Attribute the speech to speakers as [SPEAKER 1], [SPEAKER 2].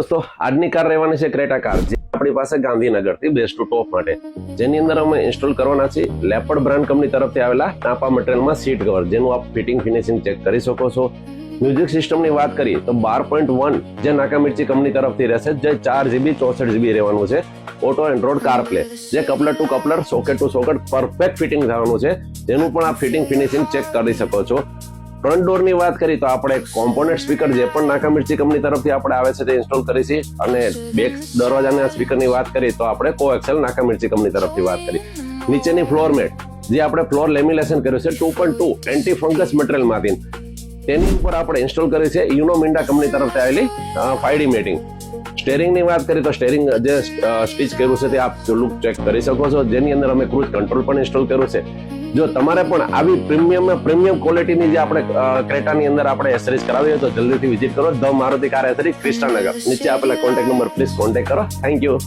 [SPEAKER 1] દોસ્તો આજની કાર રહેવાની છે ક્રેટા કાર, જે આપણી પાસે ગાંધીનગરથી બેસ્ટ ટુ ટોપ માટે, જેની અંદર અમે ઇન્સ્ટોલ કરવાના છીએ લેપર્ડ બ્રાન્ડ કંપની તરફથી આવેલા નાપા મટીરિયલમાં સીટ કવર, જેનું આપ ફિટિંગ ફિનિશિંગ ચેક કરી શકો છો. મ્યુઝિક સિસ્ટમની વાત કરીએ તો 12.1 જે નાકા મિર્ચી કંપની તરફથી રહેશે, જે 4GB 64GB રહેવાનું છે. ઓટો એન્ડ્રોઇડ કાર પ્લે, જે coupler to coupler socket to socket perfect fitting થવાનું છે, જેનું પણ આપ ફિટિંગ ફિનિશિંગ ચેક કરી શકો છો. ફ્રન્ટ ડોરની વાત કરી તો આપણે કોમ્પોનેન્ટ સ્પીકર જે પણ નાકા મિર્ચી કંપની તરફથી આપણે આવે છે તે ઇન્સ્ટોલ કરી છે. અને બેક દરવાજાના સ્પીકરની વાત કરી તો આપણે કોએક્સેલ નાકા મિર્ચી કંપની તરફથી વાત કરી. નીચેની ફ્લોર મેટ જે આપણે ફ્લોર લેમિનેશન કર્યું છે 2.2 એન્ટી ફંગસ મટીરિયલમાંથી, તેની ઉપર આપણે ઇન્સ્ટોલ કરી છે યુનો મિન્ડા કંપની તરફથી આવેલી 5D મેટિંગ. સ્ટેરિંગની વાત કરીએ તો સ્ટેરિંગ જે સ્ટીચ કર્યું છે તે આપ લુક ચેક કરી શકો છો, જેની અંદર અમે ક્રૂઝ કંટ્રોલ પણ ઇન્સ્ટોલ કર્યું છે. જો તમારે પણ આવી પ્રીમિયમ ક્વોલિટીની જે આપણે ક્રેટાની અંદર આપણે એસેસરીઝ કરાવી હોય તો જલ્દીથી વિઝિટ કરો the Maruti car accessories, Krishnanagar. નીચે આપેલા કોન્ટેક્ટ નંબર પ્લીઝ કોન્ટેક્ટ કરો. Thank you.